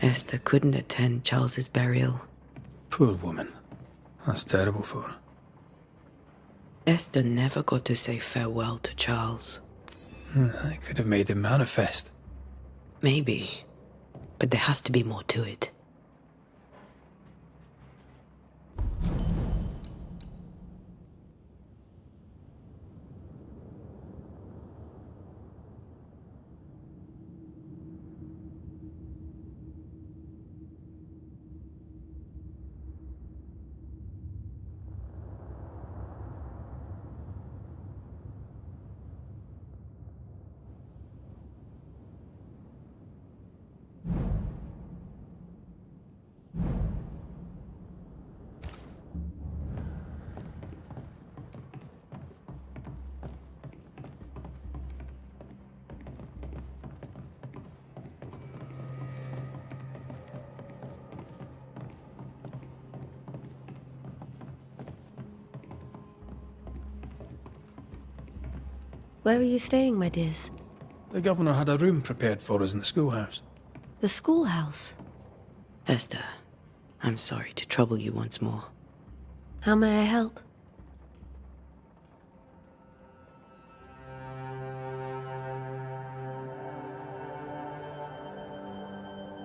Esther couldn't attend Charles's burial. Poor woman. That's terrible for her. Esther never got to say farewell to Charles. I could have made him manifest. Maybe. But there has to be more to it. Where are you staying, my dears? The governor had a room prepared for us in the schoolhouse. The schoolhouse? Esther, I'm sorry to trouble you once more. How may I help?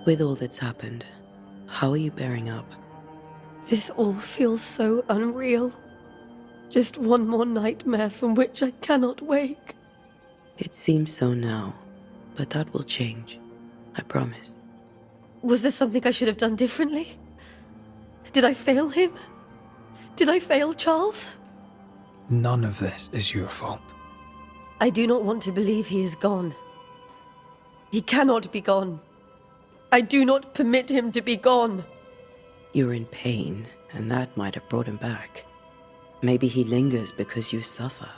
With all that's happened, how are you bearing up? This all feels so unreal. Just one more nightmare from which I cannot wake. It seems so now, but that will change. I promise. Was there something I should have done differently? Did I fail him? Did I fail Charles? None of this is your fault. I do not want to believe he is gone. He cannot be gone. I do not permit him to be gone. You're in pain, and that might have brought him back. Maybe he lingers because you suffer.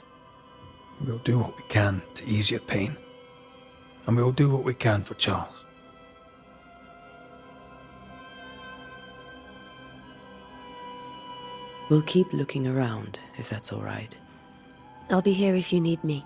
We'll do what we can to ease your pain. And we'll do what we can for Charles. We'll keep looking around, if that's all right. I'll be here if you need me.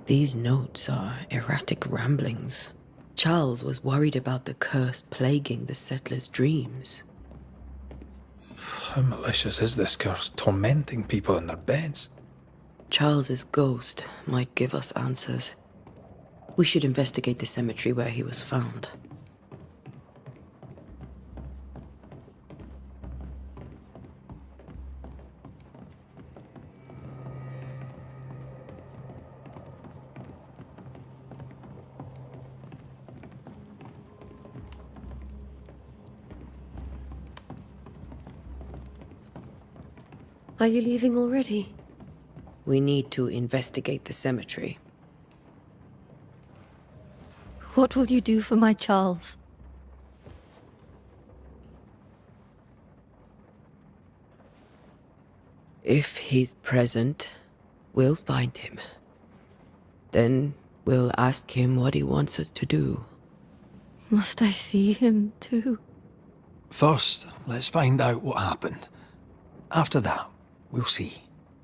These notes are erratic ramblings. Charles was worried about the curse plaguing the settlers' dreams. How malicious is this curse, tormenting people in their beds? Charles's ghost might give us answers. We should investigate the cemetery where he was found. Are you leaving already? We need to investigate the cemetery. What will you do for my Charles? If he's present, we'll find him. Then we'll ask him what he wants us to do. Must I see him too? First, let's find out what happened. After that, we'll see.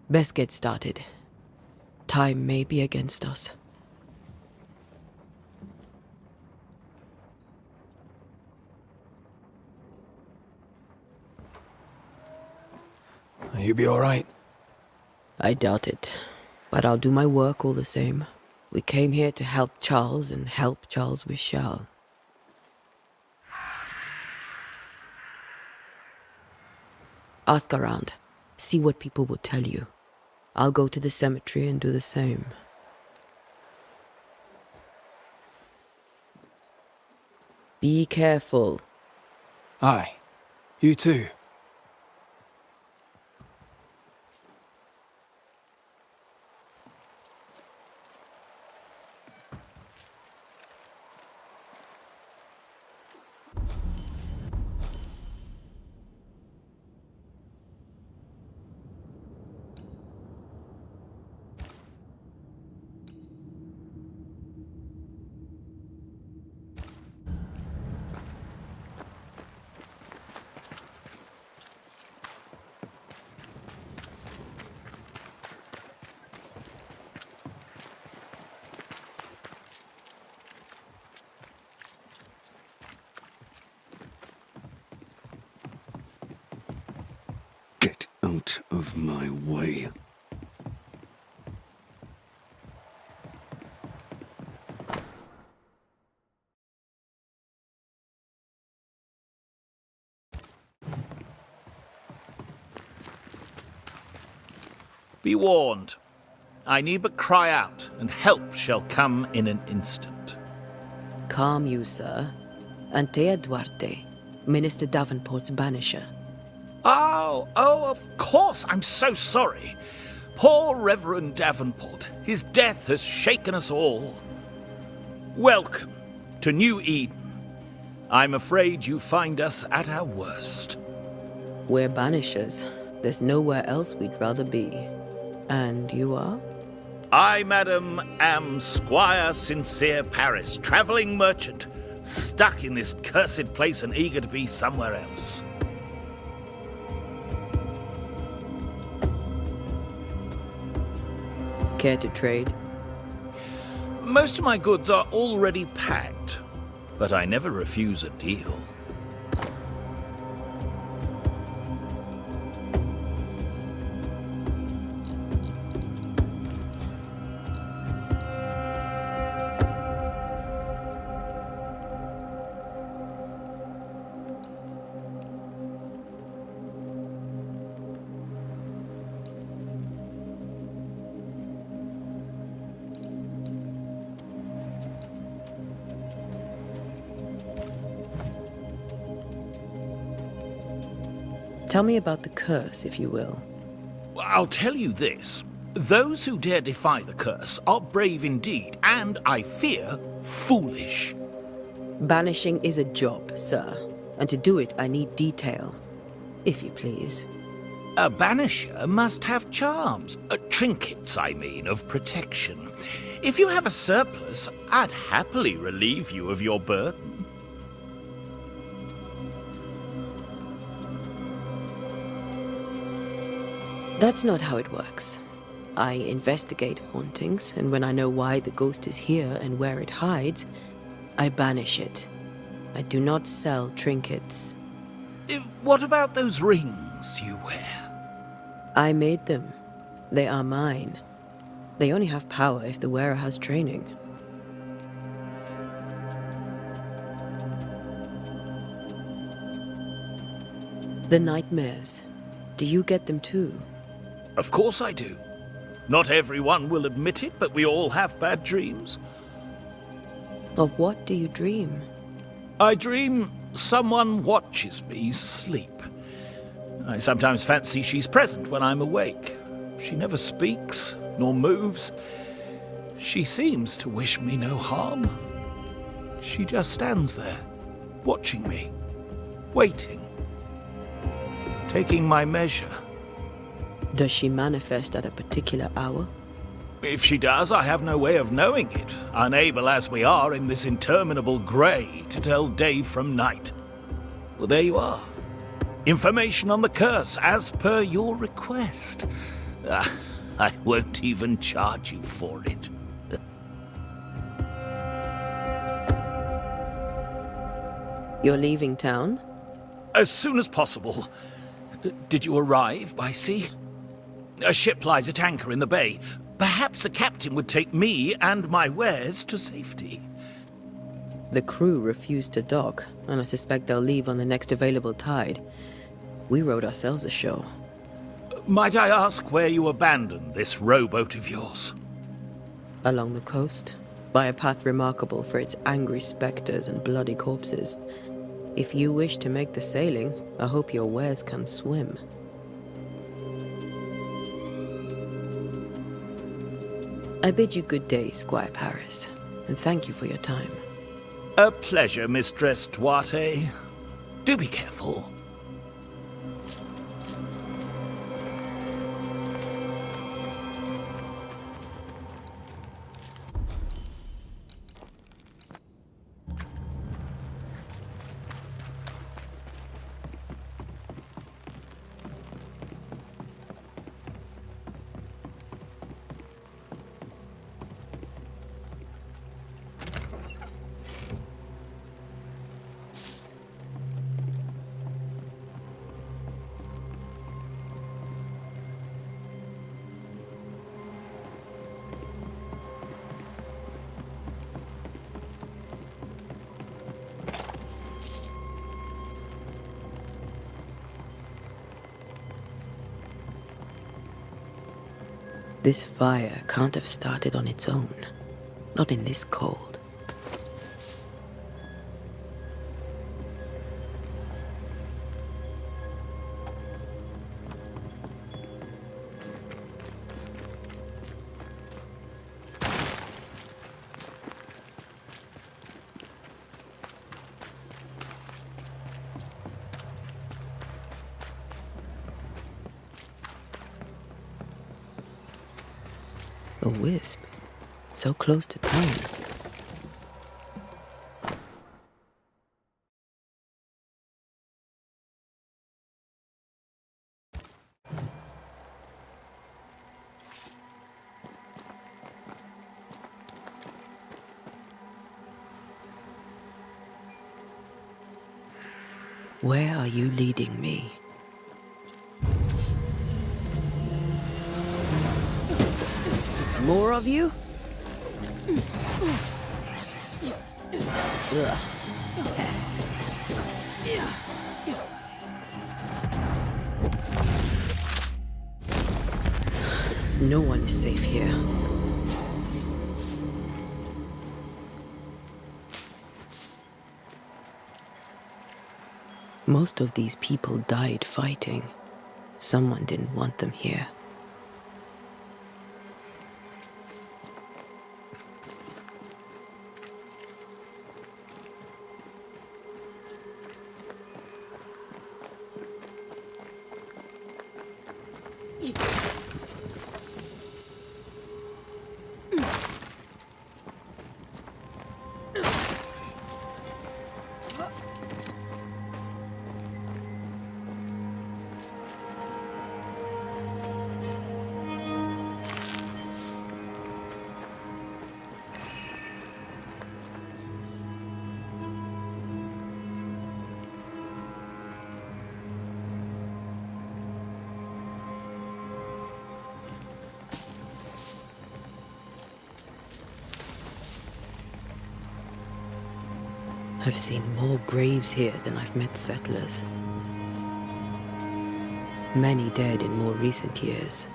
Best get started. Time may be against us. You be all right? I doubt it, but I'll do my work all the same. We came here to help Charles, and help Charles we shall. Ask around. See what people will tell you. I'll go to the cemetery and do the same. Be careful. Aye. You too. Get out of my way. Be warned. I need but cry out, and help shall come in an instant. Calm you, sir. Antea Duarte, Minister Davenport's banisher. Oh, of course, I'm so sorry. Poor Reverend Davenport. His death has shaken us all. Welcome to New Eden. I'm afraid you find us at our worst. We're banishers. There's nowhere else we'd rather be. And you are? I, madam, am Squire Sincere Paris, travelling merchant, stuck in this cursed place and eager to be somewhere else. Care to trade? Most of my goods are already packed, but I never refuse a deal. Tell me about the curse, if you will. I'll tell you this. Those who dare defy the curse are brave indeed, and, I fear, foolish. Banishing is a job, sir. And to do it, I need detail. If you please. A banisher must have charms. Trinkets, I mean, of protection. If you have a surplus, I'd happily relieve you of your burden. That's not how it works. I investigate hauntings, and when I know why the ghost is here and where it hides, I banish it. I do not sell trinkets. What about those rings you wear? I made them. They are mine. They only have power if the wearer has training. The nightmares. Do you get them too? Of course I do. Not everyone will admit it, but we all have bad dreams. Of what do you dream? I dream someone watches me sleep. I sometimes fancy she's present when I'm awake. She never speaks, nor moves. She seems to wish me no harm. She just stands there, watching me, waiting, taking my measure. Does she manifest at a particular hour? If she does, I have no way of knowing it, unable as we are in this interminable grey to tell day from night. Well, there you are. Information on the curse, as per your request. I won't even charge you for it. You're leaving town? As soon as possible. Did you arrive by sea? A ship lies at anchor in the bay. Perhaps the captain would take me and my wares to safety. The crew refused to dock, and I suspect they'll leave on the next available tide. We rowed ourselves ashore. Might I ask where you abandoned this rowboat of yours? Along the coast, by a path remarkable for its angry spectres and bloody corpses. If you wish to make the sailing, I hope your wares can swim. I bid you good day, Squire Paris, and thank you for your time. A pleasure, Mistress Duarte. Do be careful. This fire can't have started on its own. Not in this cold. A wisp, so close to town. Where are you leading me? More of you? Ugh, pest. No one is safe here. Most of these people died fighting. Someone didn't want them here. I've seen more graves here than I've met settlers. Many dead in more recent years.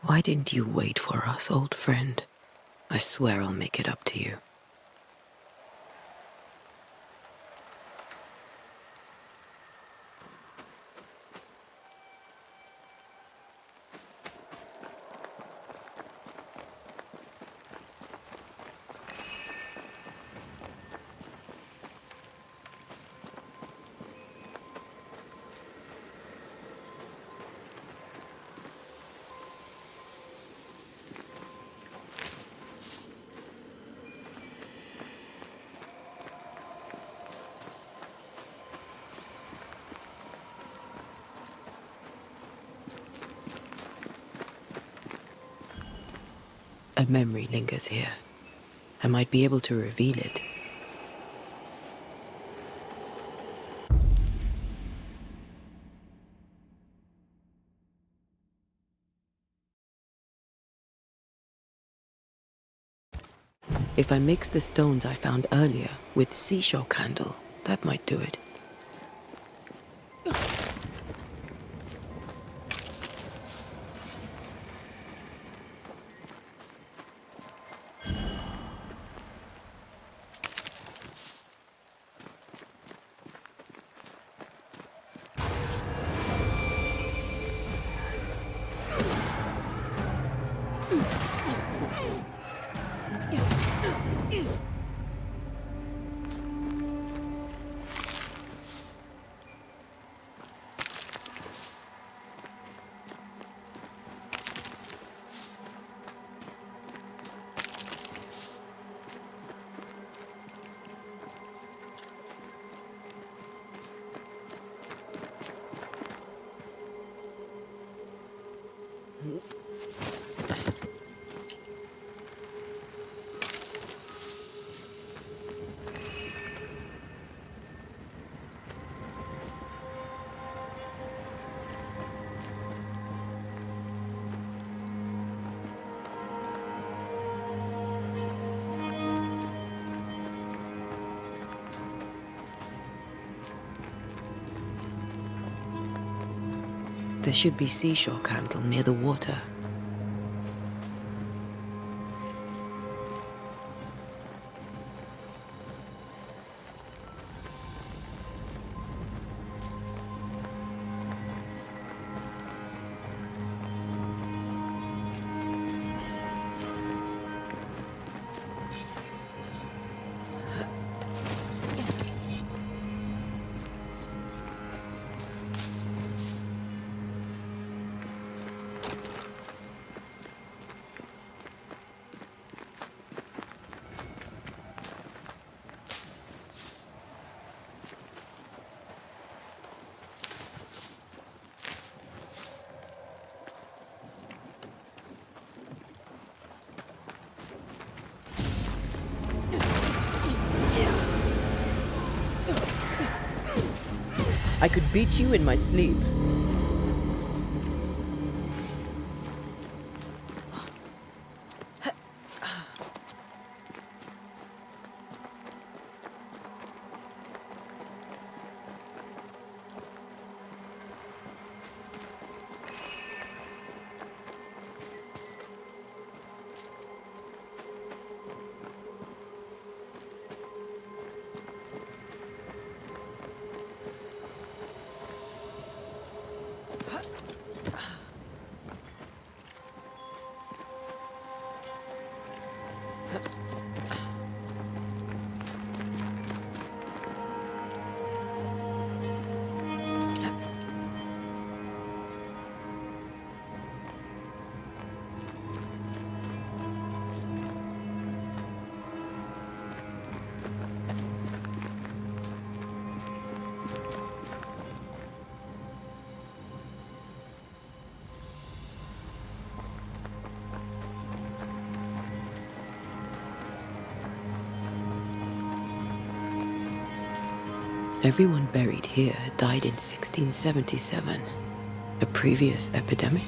Why didn't you wait for us, old friend? I swear I'll make it up to you. A memory lingers here. I might be able to reveal it. If I mix the stones I found earlier with seashore candle, that might do it. There should be seashore candle near the water. I could beat you in my sleep. Everyone buried here died in 1677. A previous epidemic?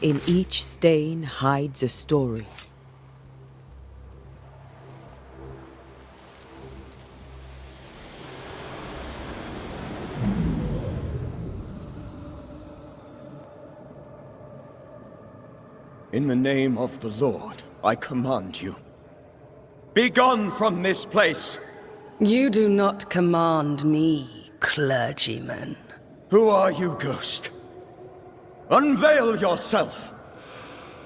In each stain hides a story. In the name of the Lord, I command you. Be gone from this place! You do not command me, clergyman. Who are you, ghost? Unveil yourself!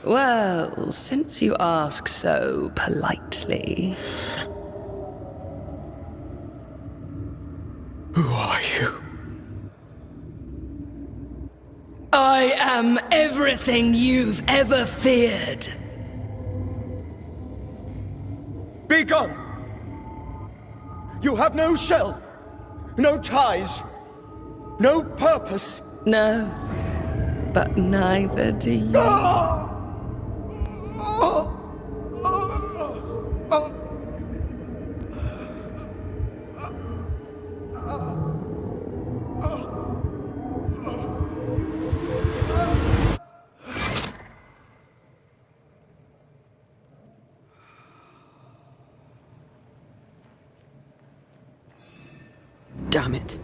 Well, since you ask so politely... Who are you? I am everything you've ever feared. Be gone! You have no shell, no ties, no purpose. No, but neither do you. Damn it.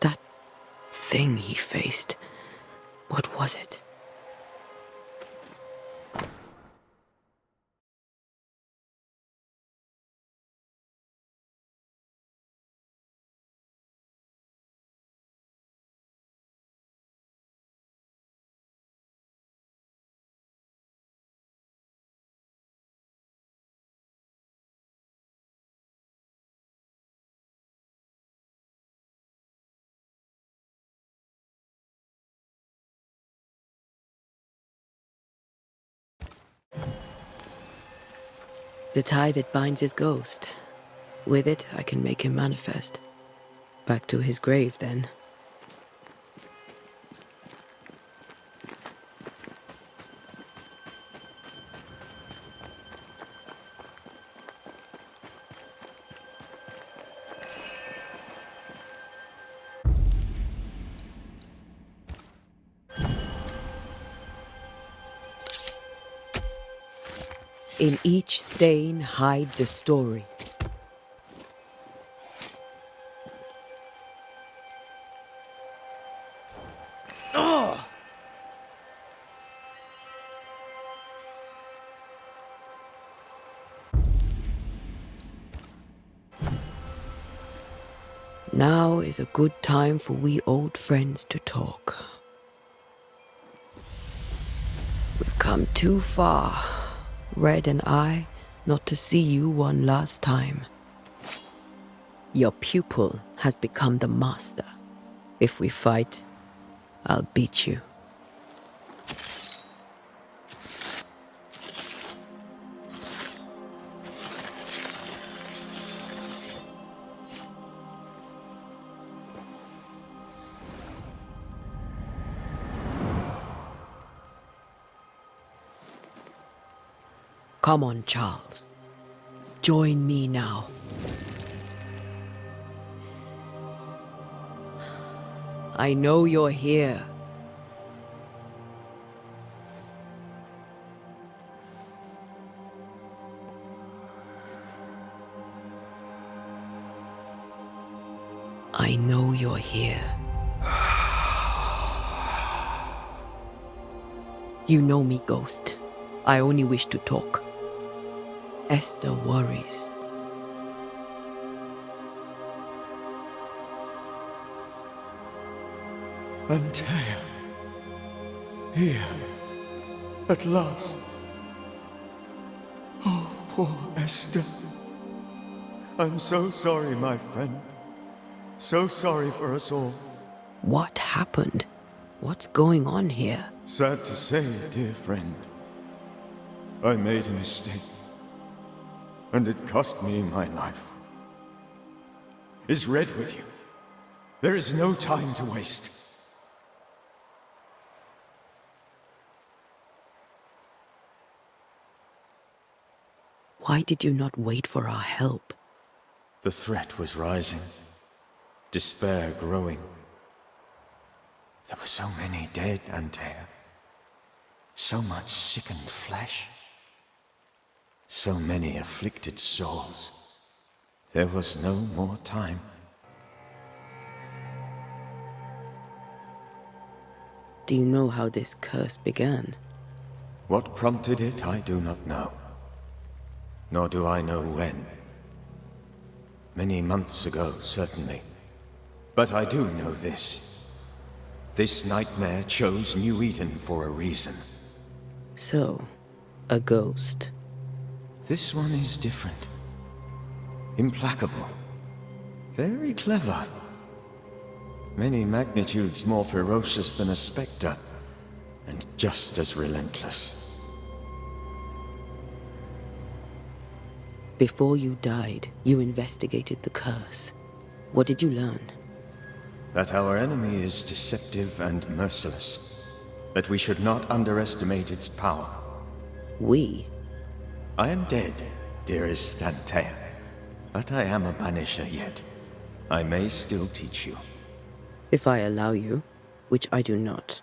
That thing he faced. What was it? The tie that binds his ghost. With it, I can make him manifest. Back to his grave, then. In each stain hides a story. Now is a good time for we old friends to talk. We've come too far, Red and I, not to see you one last time. Your pupil has become the master. If we fight, I'll beat you. Come on, Charles. Join me now. I know you're here. I know you're here. You know me, Ghost. I only wish to talk. Esther worries. Antea. Here. At last. Oh, poor Esther. I'm so sorry, my friend. So sorry for us all. What happened? What's going on here? Sad to say, dear friend. I made a mistake. And it cost me my life. Is Red with you? There is no time to waste. Why did you not wait for our help? The threat was rising. Despair growing. There were so many dead, Antea. So much sickened flesh. So many afflicted souls. There was no more time. Do you know how this curse began? What prompted it, I do not know. Nor do I know when. Many months ago, certainly. But I do know this. This nightmare chose New Eden for a reason. So, a ghost. This one is different. Implacable. Very clever. Many magnitudes more ferocious than a spectre, and just as relentless. Before you died, you investigated the curse. What did you learn? That our enemy is deceptive and merciless. That we should not underestimate its power. We? I am dead, dearest Antea. But I am a Banisher yet. I may still teach you. If I allow you, which I do not.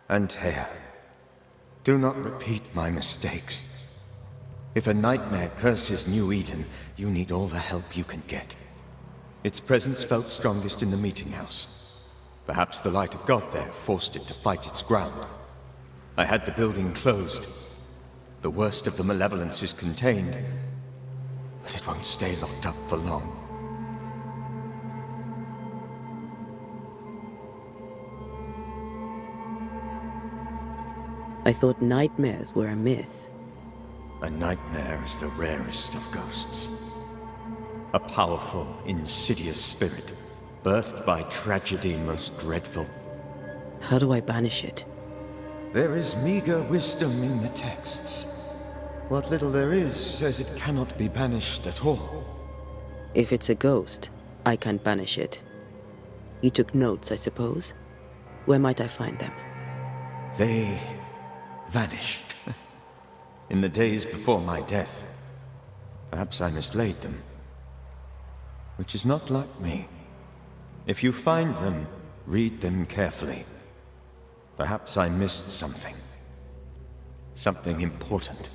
Antea, do not repeat my mistakes. If a nightmare curses New Eden, you need all the help you can get. Its presence felt strongest in the meeting house. Perhaps the light of God there forced it to fight its ground. I had the building closed. The worst of the malevolence is contained, but it won't stay locked up for long. I thought nightmares were a myth. A nightmare is the rarest of ghosts. A powerful, insidious spirit, birthed by tragedy most dreadful. How do I banish it? There is meager wisdom in the texts. What little there is says it cannot be banished at all. If it's a ghost, I can't banish it. You took notes, I suppose? Where might I find them? They vanished. In the days before my death. Perhaps I mislaid them. Which is not like me. If you find them, read them carefully. Perhaps I missed something. Something important.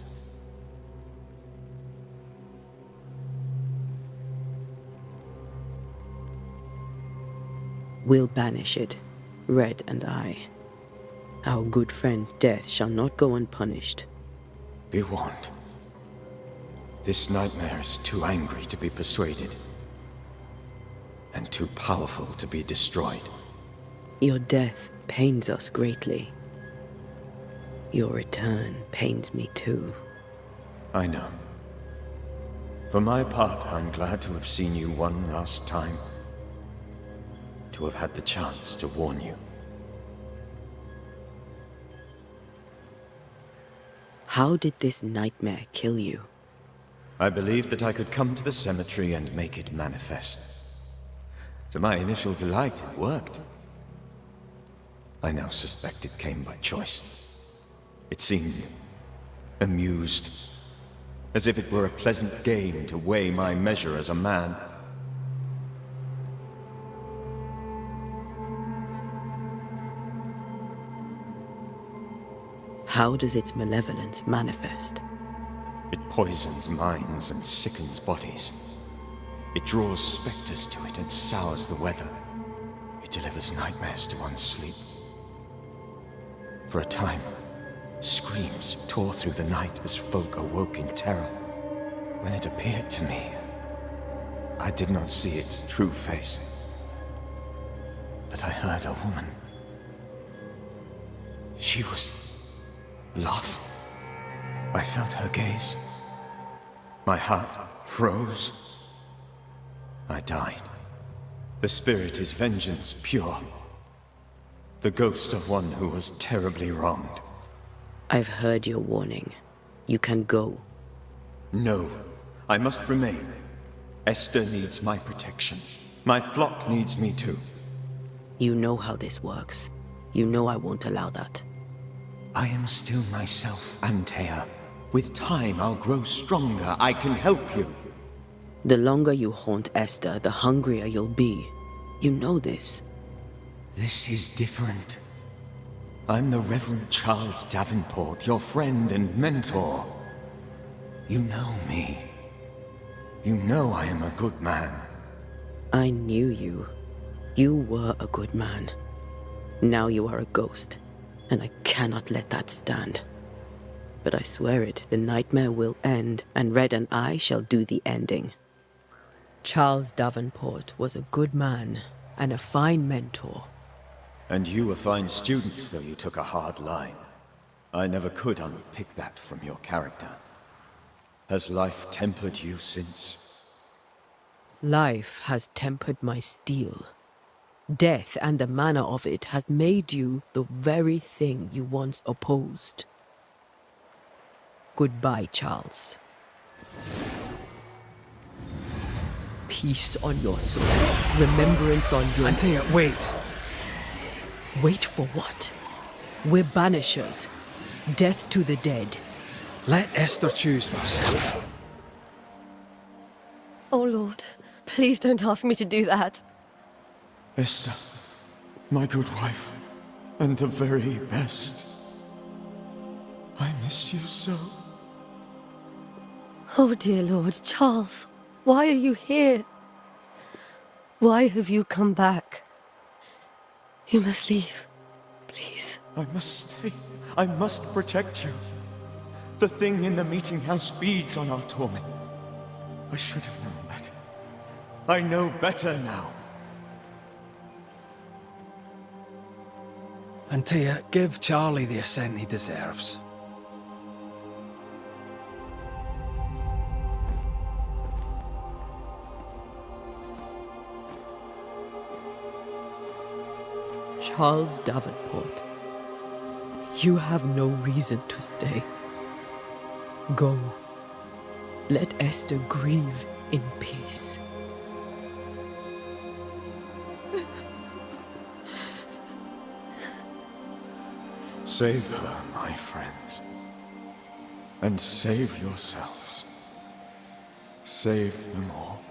We'll banish it, Red and I. Our good friend's death shall not go unpunished. Be warned. This nightmare is too angry to be persuaded. And too powerful to be destroyed. Your death pains us greatly. Your return pains me too. I know. For my part, I'm glad to have seen you one last time. To have had the chance to warn you. How did this nightmare kill you? I believed that I could come to the cemetery and make it manifest. To my initial delight, it worked. I now suspect it came by choice. It seemed amused, as if it were a pleasant game to weigh my measure as a man. How does its malevolence manifest? It poisons minds and sickens bodies. It draws specters to it and sours the weather. It delivers nightmares to one's sleep. For a time, screams tore through the night as folk awoke in terror. When it appeared to me, I did not see its true face. But I heard a woman. She was laughing. I felt her gaze. My heart froze. I died. The spirit is vengeance pure. The ghost of one who was terribly wronged. I've heard your warning. You can go. No, I must remain. Esther needs my protection. My flock needs me too. You know how this works. You know I won't allow that. I am still myself, Antea. With time, I'll grow stronger. I can help you. The longer you haunt Esther, the hungrier you'll be. You know this. This is different. I'm the Reverend Charles Davenport, your friend and mentor. You know me. You know I am a good man. I knew you. You were a good man. Now you are a ghost, and I cannot let that stand. But I swear it, the nightmare will end, and Red and I shall do the ending. Charles Davenport was a good man and a fine mentor. And you a fine student, though you took a hard line. I never could unpick that from your character. Has life tempered you since? Life has tempered my steel. Death and the manner of it has made you the very thing you once opposed. Goodbye, Charles. Peace on your soul. Remembrance on your... Antea, wait! Wait for what? We're banishers. Death to the dead. Let Esther choose for herself. Oh, Lord, please don't ask me to do that. Esther, my good wife, and the very best. I miss you so. Oh, dear Lord, Charles, why are you here? Why have you come back? You must leave, please. I must stay. I must protect you. The thing in the meeting house feeds on our torment. I should have known better. I know better now. Antea, give Charlie the ascent he deserves. Charles Davenport, you have no reason to stay. Go. Let Esther grieve in peace. Save her, my friends. And save yourselves. Save them all.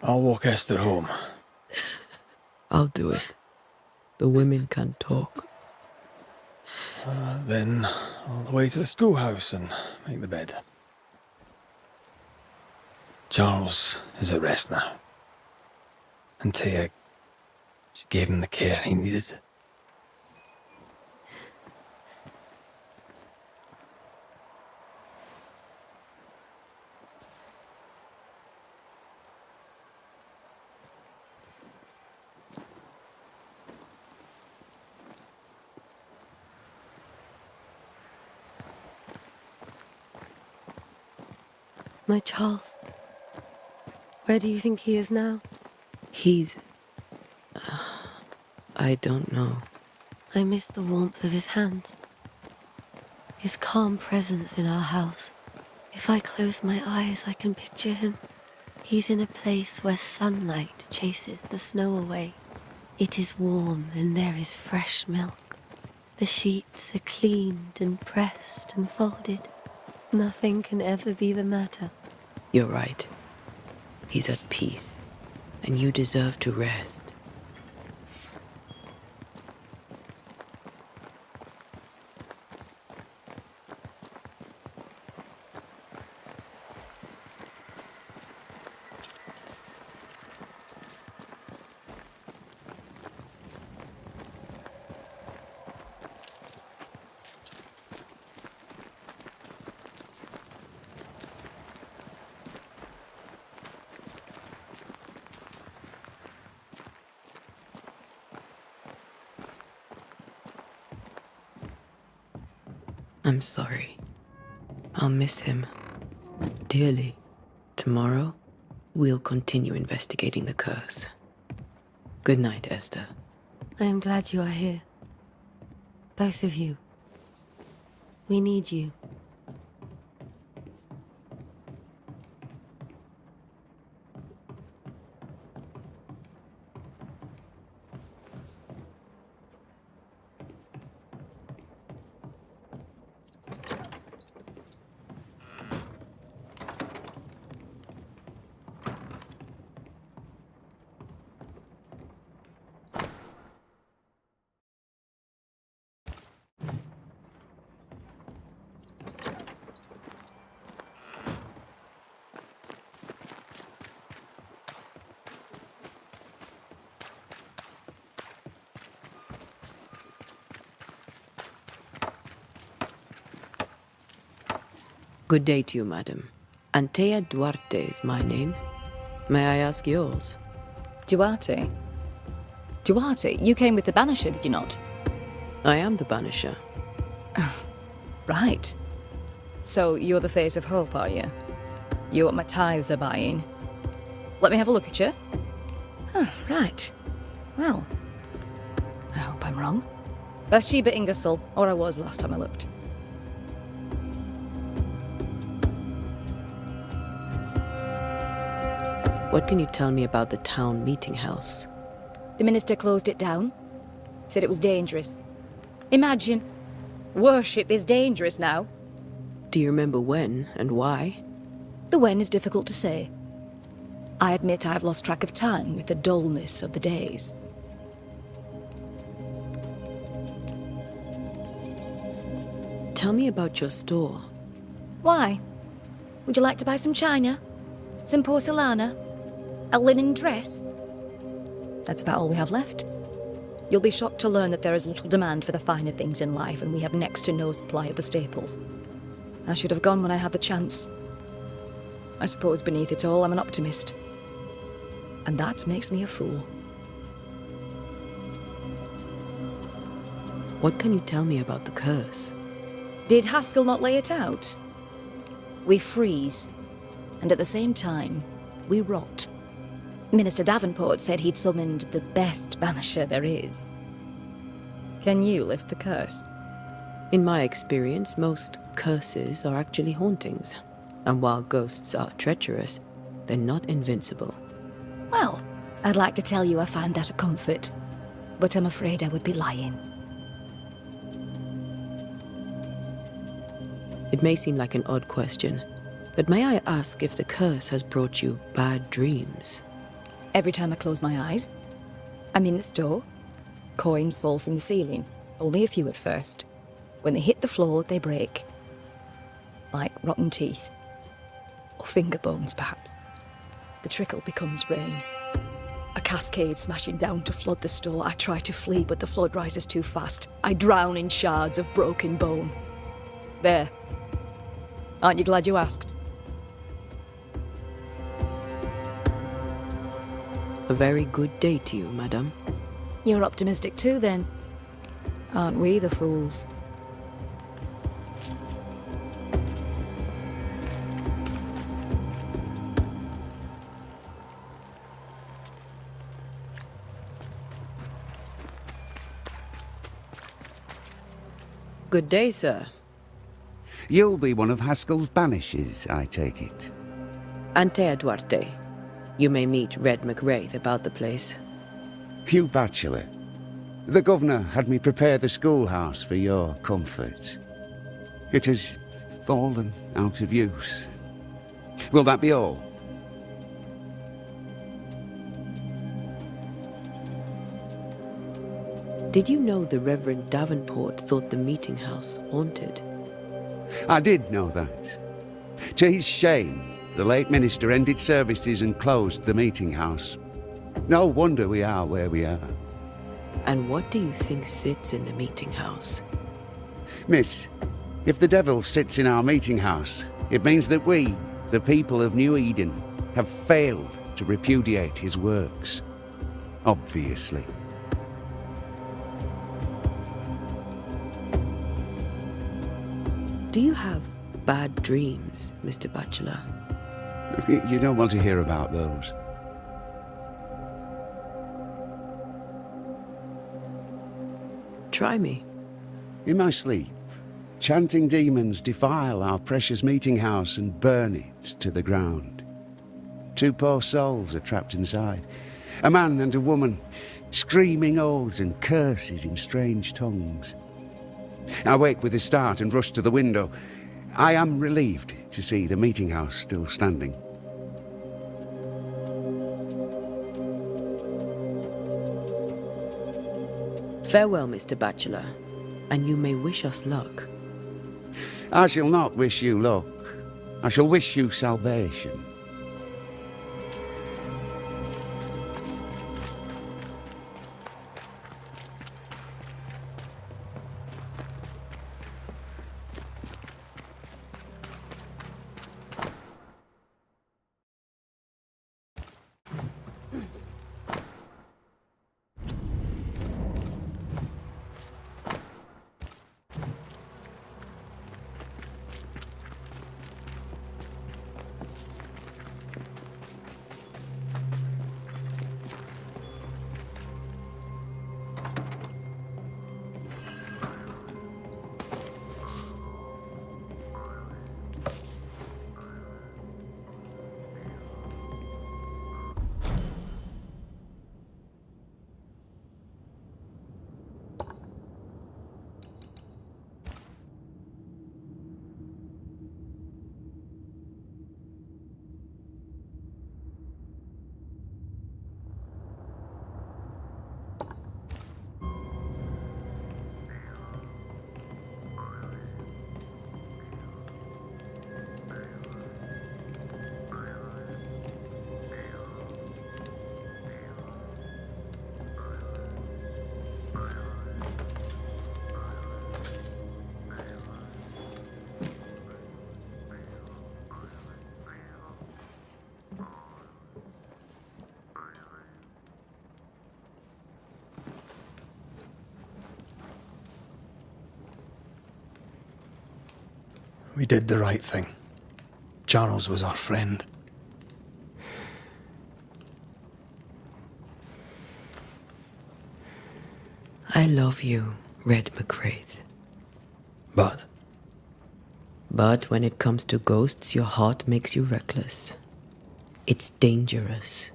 I'll walk Esther home. I'll do it. The women can talk. Then all the way to the schoolhouse and make the bed. Charles is at rest now. Antea, she gave him the care he needed. My Charles, where do you think he is now? He's... I don't know. I miss the warmth of his hands. His calm presence in our house. If I close my eyes, I can picture him. He's in a place where sunlight chases the snow away. It is warm and there is fresh milk. The sheets are cleaned and pressed and folded. Nothing can ever be the matter. You're right. He's at peace, and you deserve to rest. I'm sorry. I'll miss him dearly. Tomorrow, we'll continue investigating the curse. Good night, Esther. I am glad you are here. Both of you. We need you. Good day to you, madam. Antea Duarte is my name. May I ask yours? Duarte? Duarte, you came with the Banisher, did you not? I am the Banisher. Right. So you're the face of hope, are you? You're what my tithes are buying. Let me have a look at you. Huh, right. Well, I hope I'm wrong. Bathsheba Ingersoll, or I was last time I looked. What can you tell me about the town meeting house? The minister closed it down. Said it was dangerous. Imagine. Worship is dangerous now. Do you remember when and why? The when is difficult to say. I admit I've lost track of time with the dullness of the days. Tell me about your store. Why? Would you like to buy some china? Some porcelana? A linen dress? That's about all we have left. You'll be shocked to learn that there is little demand for the finer things in life, and we have next to no supply of the staples. I should have gone when I had the chance. I suppose beneath it all, I'm an optimist. And that makes me a fool. What can you tell me about the curse? Did Haskell not lay it out? We freeze, and at the same time, we rot. Minister Davenport said he'd summoned the best banisher there is. Can you lift the curse? In my experience, most curses are actually hauntings. And while ghosts are treacherous, they're not invincible. Well, I'd like to tell you I find that a comfort, but I'm afraid I would be lying. It may seem like an odd question, but may I ask if the curse has brought you bad dreams? Every time I close my eyes, I'm in the store. Coins fall from the ceiling, only a few at first. When they hit the floor, they break. Like rotten teeth. Or finger bones, perhaps. The trickle becomes rain. A cascade smashing down to flood the store. I try to flee, but the flood rises too fast. I drown in shards of broken bone. There. Aren't you glad you asked? A very good day to you, madam. You're optimistic too, then. Aren't we the fools? Good day, sir. You'll be one of Haskell's Banishers, I take it. Antea Duarte. You may meet Red McWraith about the place. Hugh Bachelor. The governor had me prepare the schoolhouse for your comfort. It has fallen out of use. Will that be all? Did you know the Reverend Davenport thought the meeting house haunted? I did know that. To his shame, the late minister ended services and closed the meeting house. No wonder we are where we are. And what do you think sits in the meeting house? Miss, if the devil sits in our meeting house, it means that we, the people of New Eden, have failed to repudiate his works. Obviously. Do you have bad dreams, Mr. Bachelor? You don't want to hear about those. Try me. In my sleep, chanting demons defile our precious meeting house and burn it to the ground. 2 poor souls are trapped inside. A man and a woman, screaming oaths and curses in strange tongues. I wake with a start and rush to the window. I am relieved to see the meeting house still standing. Farewell, Mr. Bachelor, and you may wish us luck. I shall not wish you luck. I shall wish you salvation. We did the right thing. Charles was our friend. I love you, Red McCraith. But But when it comes to ghosts, your heart makes you reckless. It's dangerous.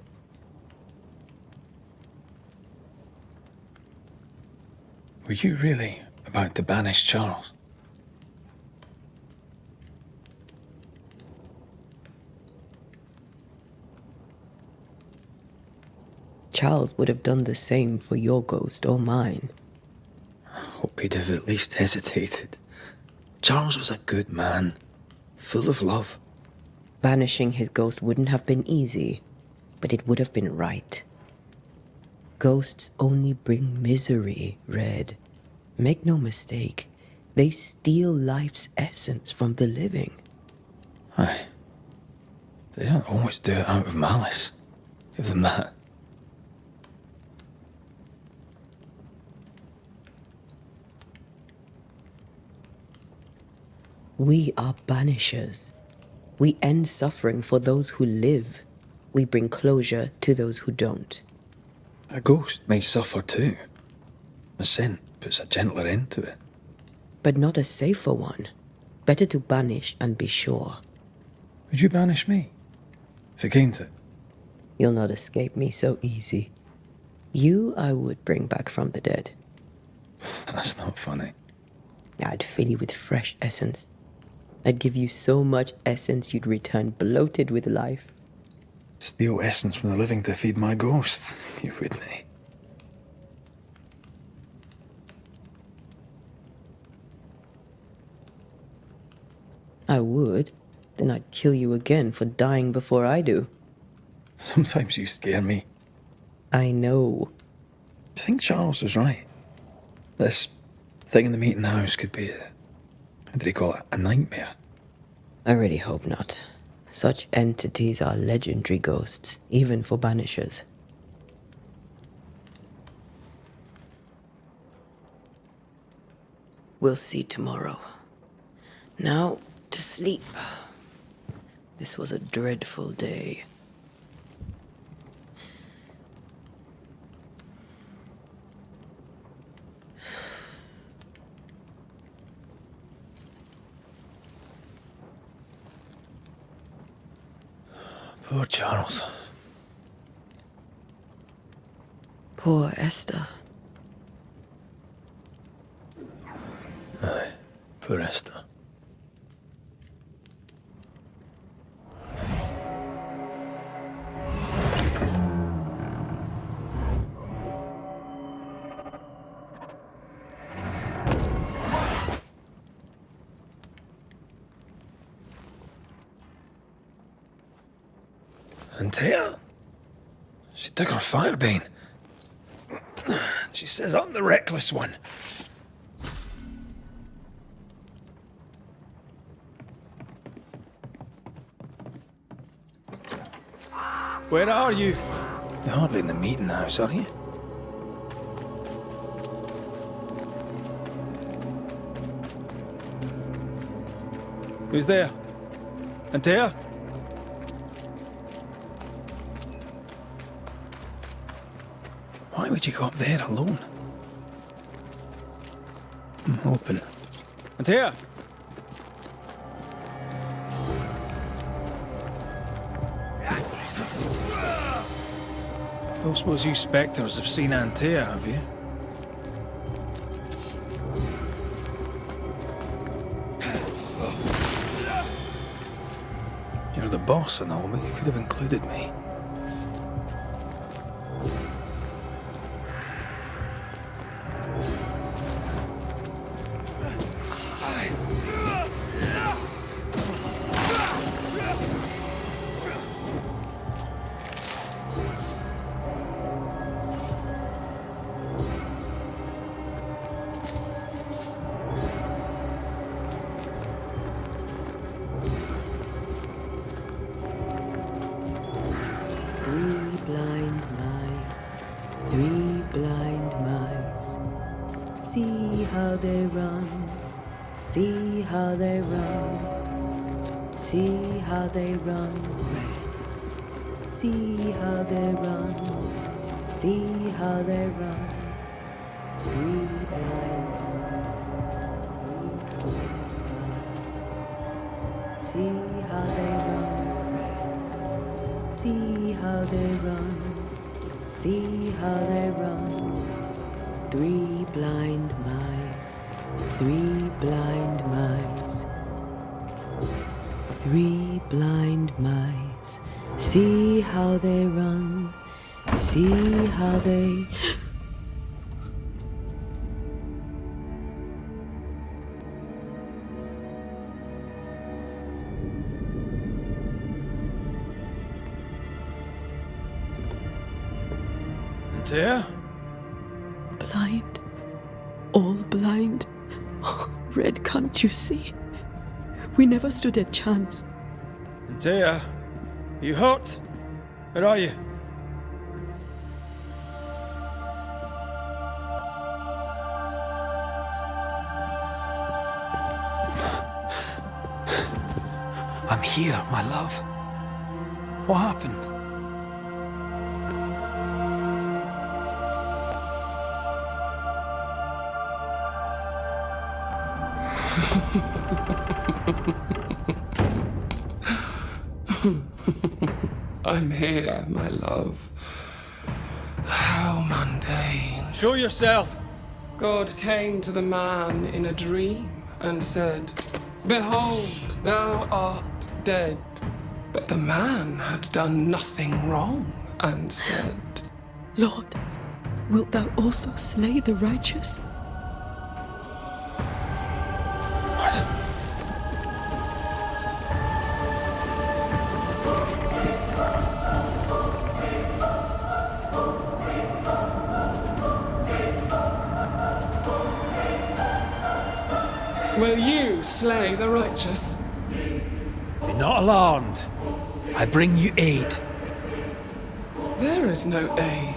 were you really about to banish Charles? Charles would have done the same for your ghost or mine. I hope he'd have at least hesitated. Charles was a good man, full of love. Banishing his ghost wouldn't have been easy, but it would have been right. Ghosts only bring misery, Red. Make no mistake, they steal life's essence from the living. Aye. They don't always do it out of malice. Give them that. We are banishers. We end suffering for those who live. We bring closure to those who don't. A ghost may suffer too. A sin puts a gentler end to it. But not a safer one. Better to banish and be sure. Would you banish me? If it came to it? You'll not escape me so easy. You I would bring back from the dead. That's not funny. I'd fill you with fresh essence. I'd give you so much essence you'd return bloated with life. Steal essence from the living to feed my ghost. You wouldn't. I would. Then I'd kill you again for dying before I do. Sometimes you scare me. I know. Do you think Charles was right? This thing in the meeting house could be how did he call it? A nightmare? I really hope not. Such entities are legendary ghosts, even for banishers. We'll see tomorrow. Now, to sleep. This was a dreadful day. Poor Charles. Poor Esther. Aye, poor Esther. And Tia, she took her firebane. She says I'm the reckless one. Where are you? You're hardly in the meeting house, are you? Who's there? Antea? Why would you go up there alone? Open. Antea? Don't suppose you spectres have seen Antea, have you? You're the boss and all, but you could have included me. See how they run. See how they run, red. See how they run. See how they run. Three blind. See how they run. See how they run. See how they run. Three blind mice. Three blind mice. Three blind mice. See how they run. See how they... There? Blind. All blind. Oh, Red, can't you see? We never stood a chance. Antea, are you hurt? Where are you? I'm here, my love. What happened? I'm here, my love. How mundane. Show yourself! God came to the man in a dream and said, "Behold, thou art dead." But the man had done nothing wrong and said, Lord, wilt thou also slay the righteous? What? "Will you slay the righteous?" Be not alarmed. I bring you aid. There is no aid.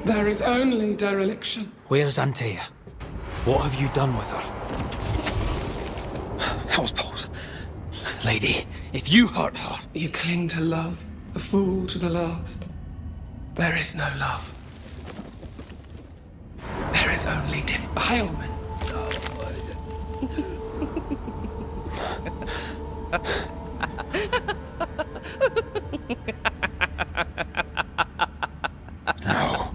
There is only dereliction. Where's Antea? What have you done with her? Hell's balls. Lady, if you hurt her... You cling to love, a fool to the last. There is no love. There is only defilement. No.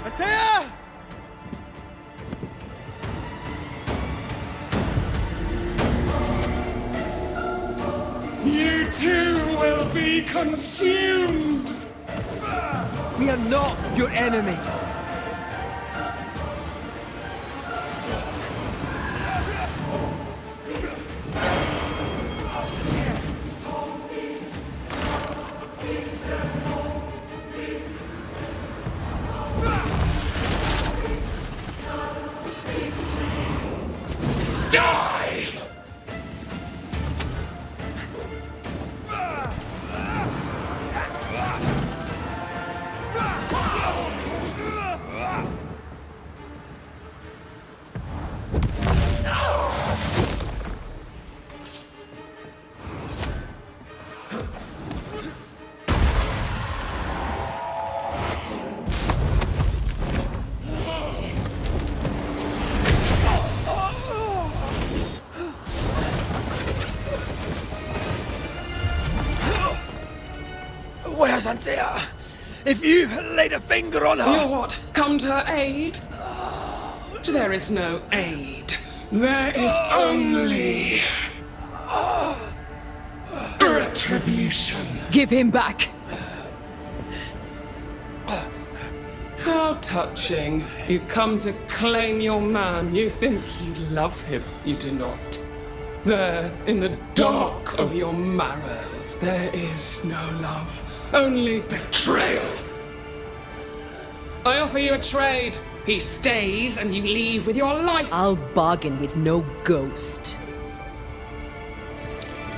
Antea! You too will be consumed! We are not your enemy. Die! Where's Antea? If you laid a finger on her... You what? Come to her aid? There is no aid. There is only... retribution. Give him back! How touching. You come to claim your man. You think you love him. You do not. There, in the dark of your marrow, there is no love. Only betrayal. I offer you a trade. He stays and you leave with your life. I'll bargain with no ghost.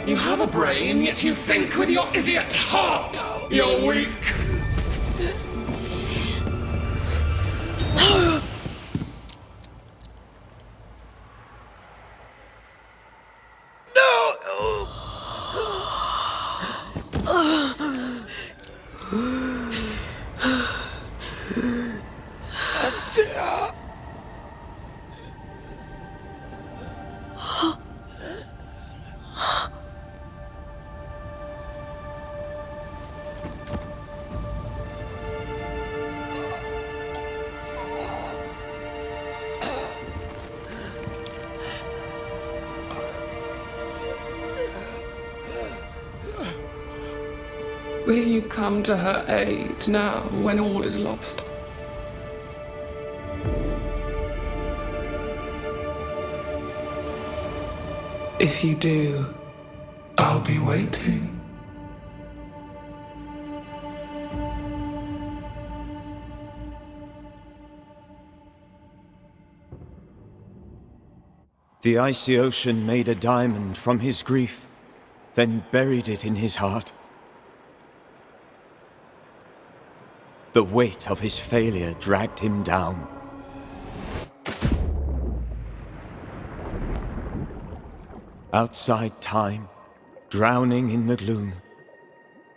You have a brain, yet you think with your idiot heart. You're weak. Will you come to her aid now, when all is lost? If you do, I'll be waiting. The icy ocean made a diamond from his grief, then buried it in his heart. The weight of his failure dragged him down. Outside time, drowning in the gloom,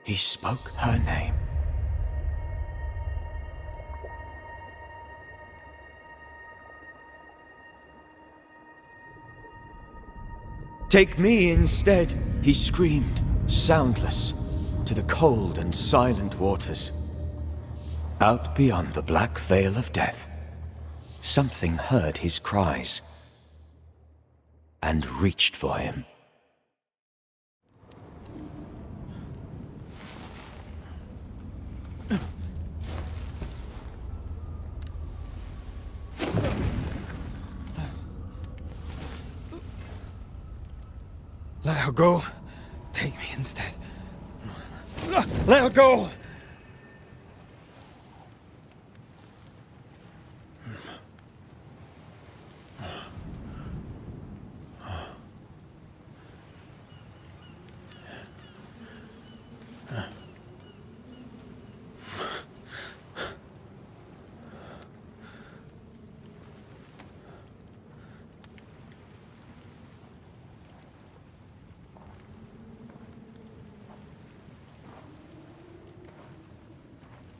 he spoke her name. Take me instead, he screamed, soundless, to the cold and silent waters. Out beyond the black veil of death, something heard his cries and reached for him. Let her go. Take me instead. Let her go!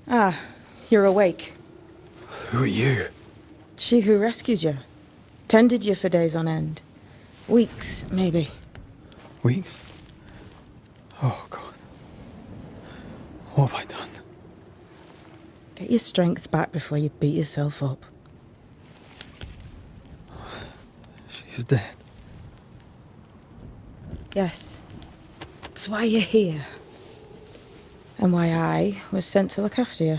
Ah, you're awake. Who are you? She who rescued you. Tended you for days on end. Weeks, maybe. Weeks? Oh, God. What have I done? Get your strength back before you beat yourself up. She's dead. Yes. That's why you're here. And why I was sent to look after you.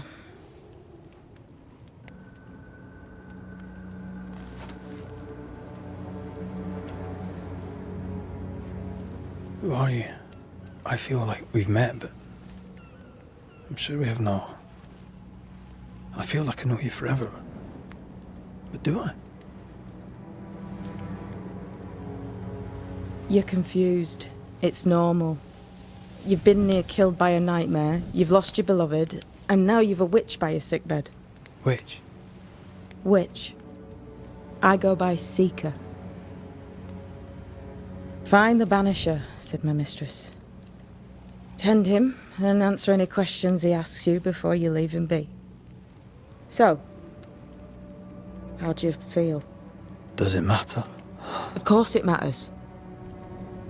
Who are you? I feel like we've met, but I'm sure we have not. I feel like I know you forever. But do I? You're confused. It's normal. You've been near killed by a nightmare, you've lost your beloved, and now you've a witch by your sickbed. Which? Witch. I go by Seeker. Find the Banisher, said my mistress. Tend him, and answer any questions he asks you before you leave him be. So, how do you feel? Does it matter? Of course it matters.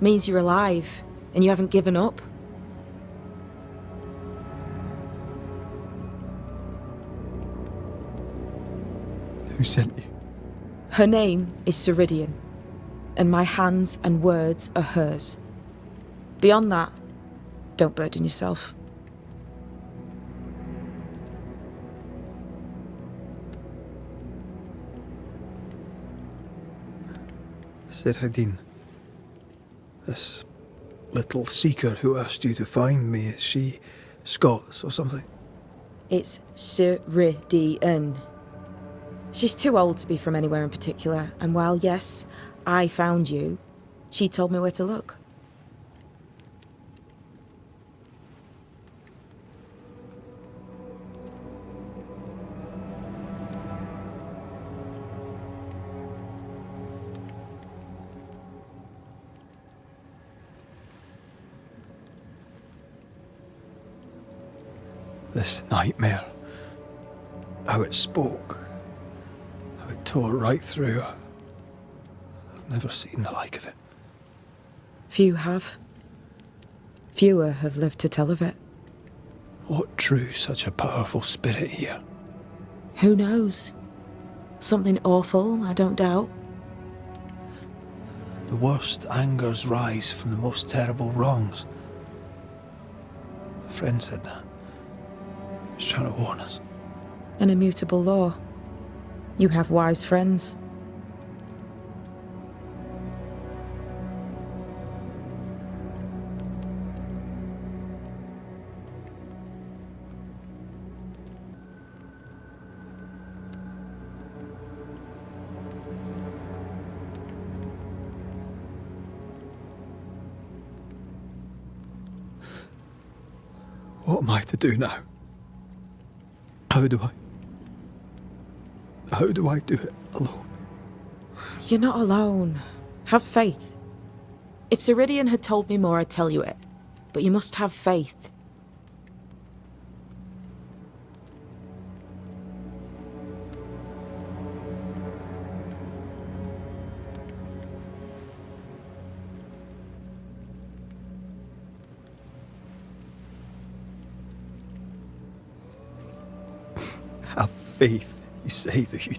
Means you're alive, and you haven't given up. Who sent you? Her name is Ceridian, and my hands and words are hers. Beyond that, don't burden yourself. Ceridian. This little seeker who asked you to find me, is she Scots or something? It's Ceridian. She's too old to be from anywhere in particular, and while, yes, I found you, she told me where to look. This nightmare, how it spoke, how it tore right through. I've never seen the like of it. Few have. Fewer have lived to tell of it. What drew such a powerful spirit here? Who knows? Something awful, I don't doubt. The worst angers rise from the most terrible wrongs. A friend said that. He was trying to warn us. An immutable law. You have wise friends. What am I to do now? How do I do it alone? You're not alone. Have faith. If Ceridian had told me more, I'd tell you it. But you must have faith. Have faith, you say, that you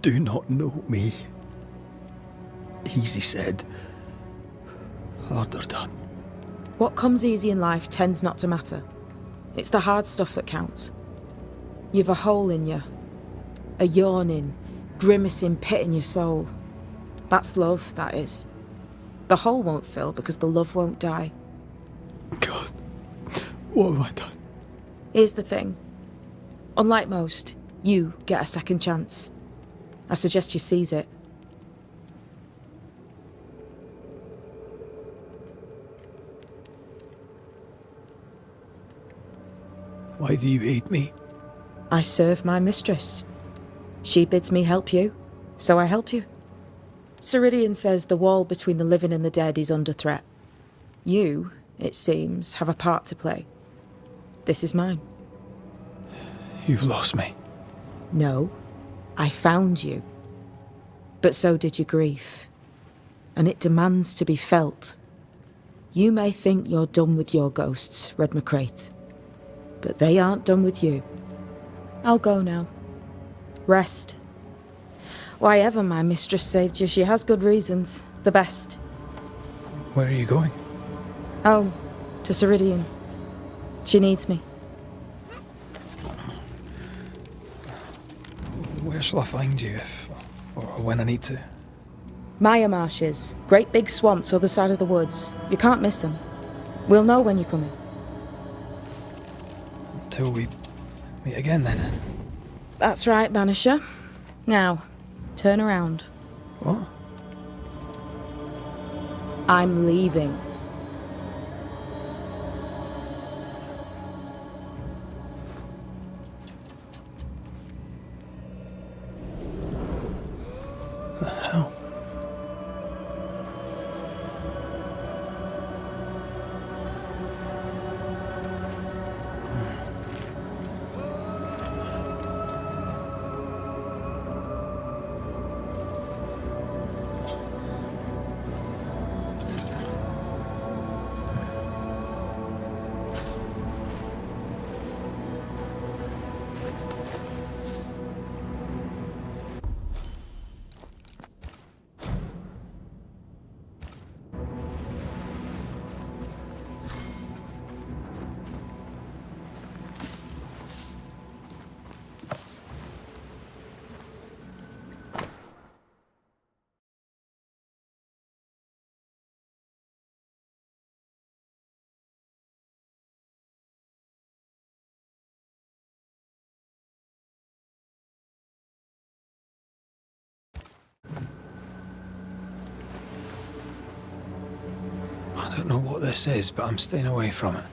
do not know me. Easy said, harder done. What comes easy in life tends not to matter. It's the hard stuff that counts. You've a hole in you. A yawning, grimacing pit in your soul. That's love, that is. The hole won't fill because the love won't die. God, what have I done? Here's the thing. Unlike most, you get a second chance. I suggest you seize it. Why do you aid me? I serve my mistress. She bids me help you, so I help you. Ceridian says the wall between the living and the dead is under threat. You, it seems, have a part to play. This is mine. You've lost me. No, I found you. But so did your grief. And it demands to be felt. You may think you're done with your ghosts, Red McCraith. But they aren't done with you. I'll go now. Rest. Why ever my mistress saved you, she has good reasons. The best. Where are you going? Home. To Ceridian. She needs me. Where shall I find you or when I need to? Maya Marshes. Great big swamps other side of the woods. You can't miss them. We'll know when you're coming. Until we meet again, then. That's right, Banisher. Now, turn around. What? I'm leaving. The hell? I don't know what this is, but I'm staying away from it.